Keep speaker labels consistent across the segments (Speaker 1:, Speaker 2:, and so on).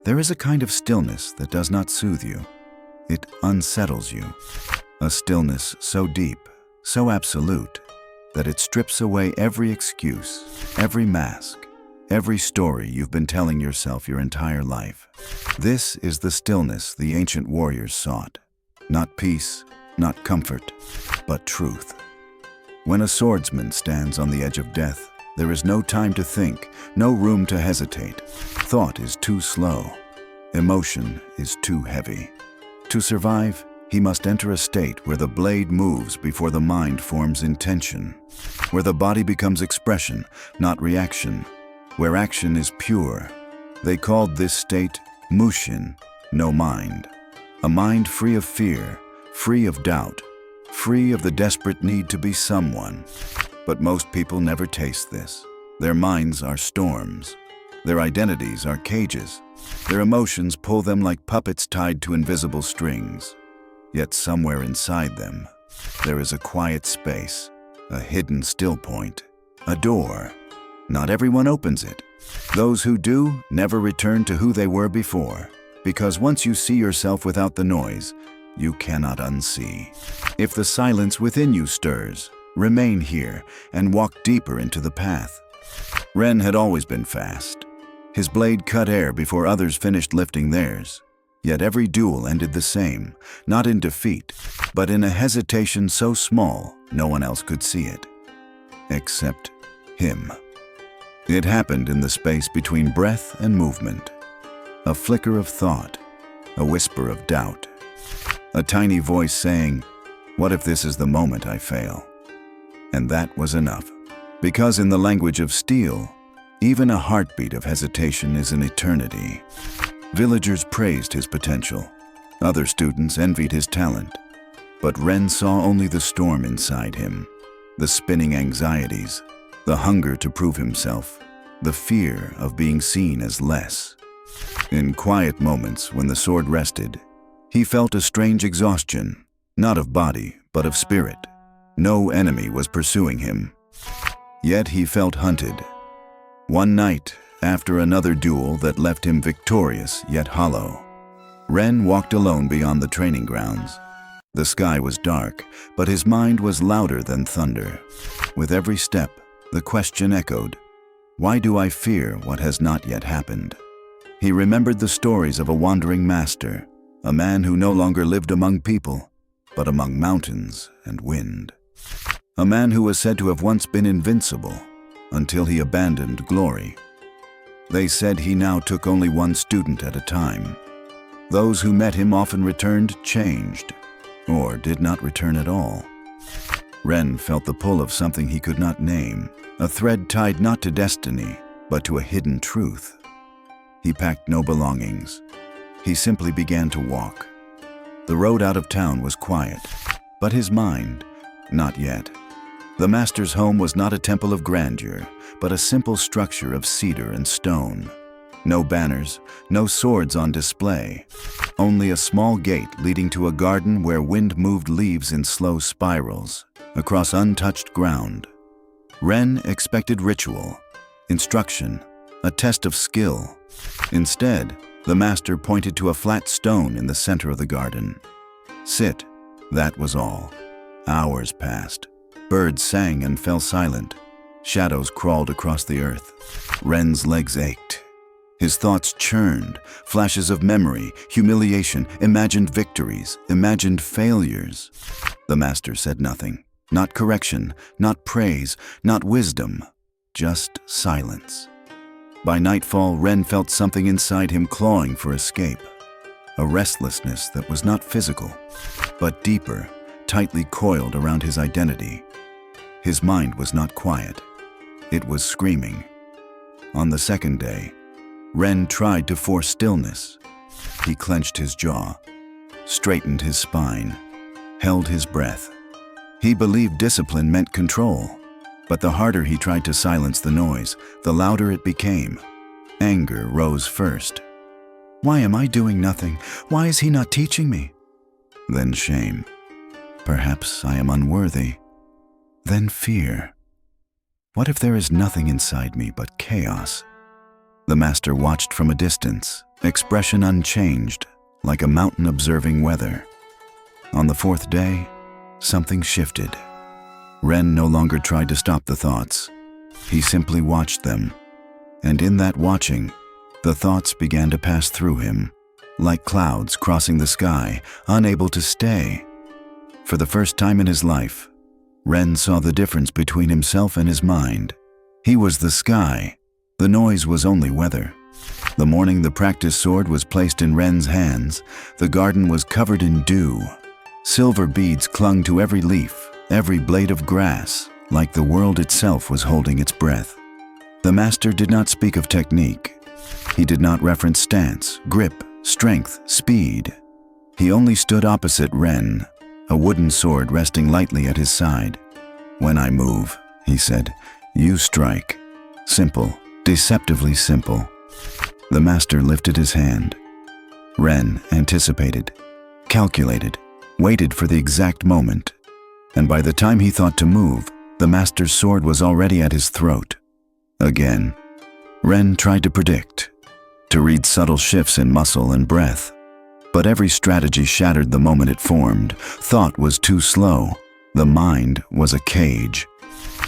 Speaker 1: There is a kind of stillness that does not soothe you. It unsettles you. A stillness so deep, so absolute, that it strips away every excuse, every mask, every story you've been telling yourself your entire life. This is the stillness the ancient warriors sought. Not peace, not comfort, but truth. When a swordsman stands on the edge of death, there is no time to think, no room to hesitate. Thought is too slow. Emotion is too heavy. To survive, he must enter a state where the blade moves before the mind forms intention, where the body becomes expression, not reaction, where action is pure. They called this state Mushin, no mind. A mind free of fear, free of doubt, free of the desperate need to be someone. But most people never taste this. Their minds are storms. Their identities are cages. Their emotions pull them like puppets tied to invisible strings. Yet somewhere inside them, there is a quiet space, a hidden still point, a door. Not everyone opens it. Those who do never return to who they were before, because once you see yourself without the noise, you cannot unsee. If the silence within you stirs, remain here and walk deeper into the path. Ren had always been fast. His blade cut air before others finished lifting theirs. Yet every duel ended the same, not in defeat, but in a hesitation so small no one else could see it. Except him. It happened in the space between breath and movement. A flicker of thought, a whisper of doubt. A tiny voice saying, "What if this is the moment I fail?" And that was enough. Because in the language of steel, even a heartbeat of hesitation is an eternity. Villagers praised his potential. Other students envied his talent. But Ren saw only the storm inside him, the spinning anxieties, the hunger to prove himself, the fear of being seen as less. In quiet moments when the sword rested, he felt a strange exhaustion, not of body, but of spirit. No enemy was pursuing him. Yet he felt hunted. One night, after another duel that left him victorious yet hollow, Ren walked alone beyond the training grounds. The sky was dark, but his mind was louder than thunder. With every step, the question echoed, "Why do I fear what has not yet happened?" He remembered the stories of a wandering master, a man who no longer lived among people, but among mountains and wind. A man who was said to have once been invincible, until he abandoned glory. They said he now took only one student at a time. Those who met him often returned changed, or did not return at all. Ren felt the pull of something he could not name, a thread tied not to destiny, but to a hidden truth. He packed no belongings. He simply began to walk. The road out of town was quiet, but his mind, not yet. The master's home was not a temple of grandeur, but a simple structure of cedar and stone. No banners, no swords on display, only a small gate leading to a garden where wind moved leaves in slow spirals across untouched ground. Ren expected ritual, instruction, a test of skill. Instead, the master pointed to a flat stone in the center of the garden. "Sit," that was all. Hours passed. Birds sang and fell silent. Shadows crawled across the earth. Ren's legs ached. His thoughts churned, flashes of memory, humiliation, imagined victories, imagined failures. The master said nothing. Not correction, not praise, not wisdom, just silence. By nightfall, Ren felt something inside him clawing for escape. A restlessness that was not physical, but deeper, tightly coiled around his identity. His mind was not quiet. It was screaming. On the second day, Ren tried to force stillness. He clenched his jaw, straightened his spine, held his breath. He believed discipline meant control, but the harder he tried to silence the noise, the louder it became. Anger rose first. Why am I doing nothing? Why is he not teaching me? Then shame. Perhaps I am unworthy. Then fear. What if there is nothing inside me but chaos? The master watched from a distance, expression unchanged, like a mountain observing weather. On the fourth day, something shifted. Ren no longer tried to stop the thoughts. He simply watched them. And in that watching, the thoughts began to pass through him, like clouds crossing the sky, unable to stay. For the first time in his life, Ren saw the difference between himself and his mind. He was the sky. The noise was only weather. The morning the practice sword was placed in Ren's hands, the garden was covered in dew. Silver beads clung to every leaf, every blade of grass, like the world itself was holding its breath. The master did not speak of technique. He did not reference stance, grip, strength, speed. He only stood opposite Ren, a wooden sword resting lightly at his side. "When I move," he said, "you strike." Simple, deceptively simple. The master lifted his hand. Ren anticipated, calculated, waited for the exact moment. And by the time he thought to move, the master's sword was already at his throat. Again, Ren tried to predict, to read subtle shifts in muscle and breath. But every strategy shattered the moment it formed. Thought was too slow. The mind was a cage.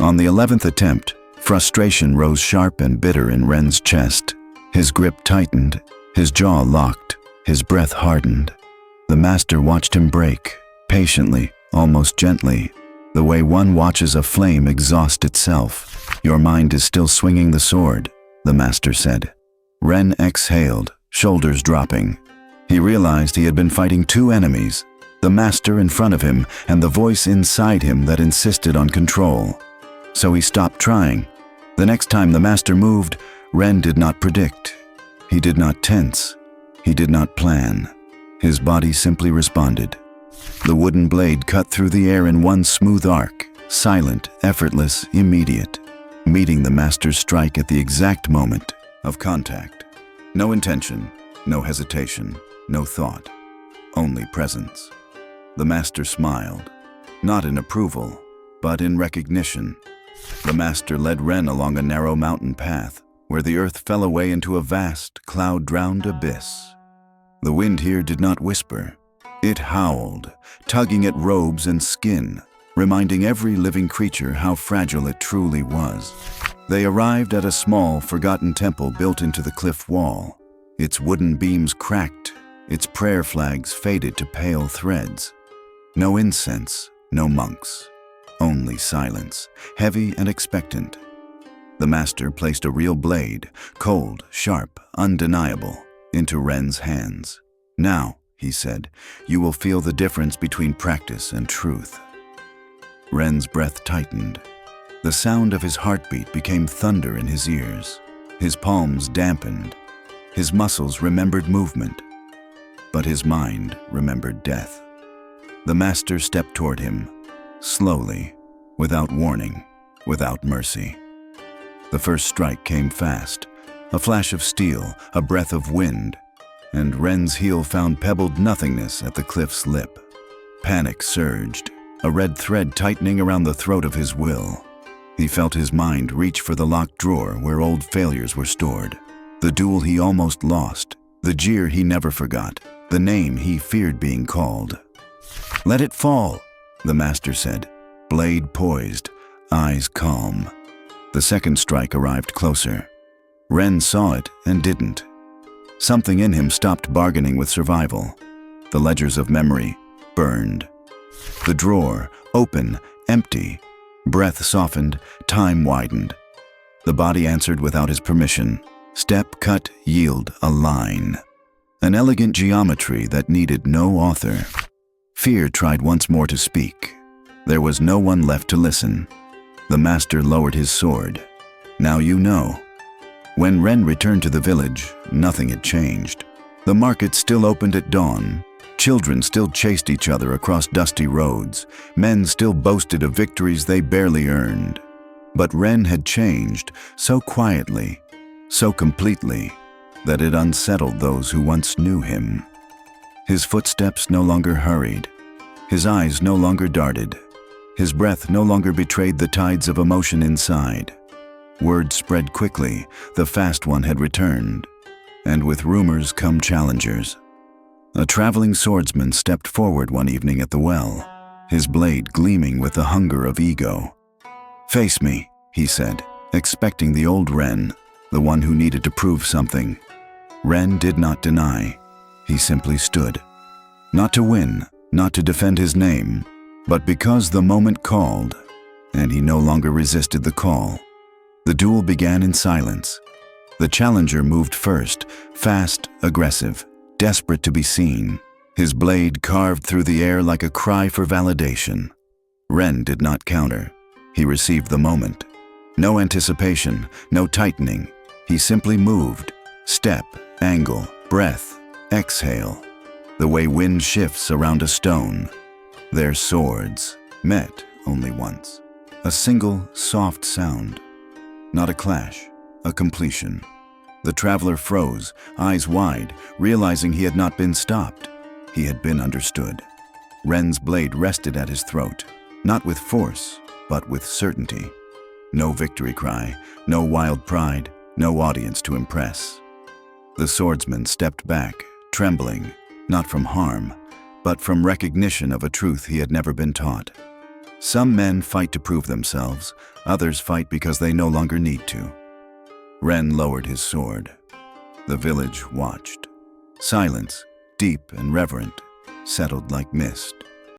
Speaker 1: On the 11th attempt, frustration rose sharp and bitter in Ren's chest. His grip tightened, his jaw locked, his breath hardened. The master watched him break, patiently, almost gently, the way one watches a flame exhaust itself. "Your mind is still swinging the sword," the master said. Ren exhaled, shoulders dropping. He realized he had been fighting two enemies, the master in front of him and the voice inside him that insisted on control. So he stopped trying. The next time the master moved, Ren did not predict. He did not tense. He did not plan. His body simply responded. The wooden blade cut through the air in one smooth arc, silent, effortless, immediate, meeting the master's strike at the exact moment of contact. No intention, no hesitation, no thought, only presence. The master smiled, not in approval, but in recognition. The master led Ren along a narrow mountain path, where the earth fell away into a vast, cloud-drowned abyss. The wind here did not whisper. It howled, tugging at robes and skin, reminding every living creature how fragile it truly was. They arrived at a small, forgotten temple built into the cliff wall. Its wooden beams cracked, its prayer flags faded to pale threads. No incense, no monks, only silence, heavy and expectant. The master placed a real blade, cold, sharp, undeniable, into Ren's hands. "Now," he said, "you will feel the difference between practice and truth." Ren's breath tightened. The sound of his heartbeat became thunder in his ears. His palms dampened. His muscles remembered movement. But his mind remembered death. The master stepped toward him, slowly, without warning, without mercy. The first strike came fast, a flash of steel, a breath of wind, and Ren's heel found pebbled nothingness at the cliff's lip. Panic surged, a red thread tightening around the throat of his will. He felt his mind reach for the locked drawer where old failures were stored. The duel he almost lost, the jeer he never forgot, the name he feared being called. "Let it fall," the master said, blade poised, eyes calm. The second strike arrived closer. Ren saw it and didn't. Something in him stopped bargaining with survival. The ledgers of memory burned. The drawer, open, empty. Breath softened, time widened. The body answered without his permission. Step, cut, yield, a line. An elegant geometry that needed no author. Fear tried once more to speak. There was no one left to listen. The master lowered his sword. "Now you know." When Ren returned to the village, nothing had changed. The market still opened at dawn. Children still chased each other across dusty roads. Men still boasted of victories they barely earned. But Ren had changed so quietly, so completely, that it unsettled those who once knew him. His footsteps no longer hurried. His eyes no longer darted. His breath no longer betrayed the tides of emotion inside. Word spread quickly, the fast one had returned. And with rumors come challengers. A traveling swordsman stepped forward one evening at the well, his blade gleaming with the hunger of ego. "Face me," he said, expecting the old Ren, the one who needed to prove something. Ren did not deny. He simply stood. Not to win, not to defend his name, but because the moment called, and he no longer resisted the call. The duel began in silence. The challenger moved first, fast, aggressive, desperate to be seen. His blade carved through the air like a cry for validation. Ren did not counter. He received the moment. No anticipation, no tightening. He simply moved. Step, angle, breath, exhale. The way wind shifts around a stone. Their swords met only once. A single, soft sound. Not a clash, a completion. The traveler froze, eyes wide, realizing he had not been stopped. He had been understood. Ren's blade rested at his throat, not with force, but with certainty. No victory cry, no wild pride, no audience to impress. The swordsman stepped back, trembling, not from harm, but from recognition of a truth he had never been taught. Some men fight to prove themselves, others fight because they no longer need to. Ren lowered his sword. The village watched. Silence, deep and reverent, settled like mist.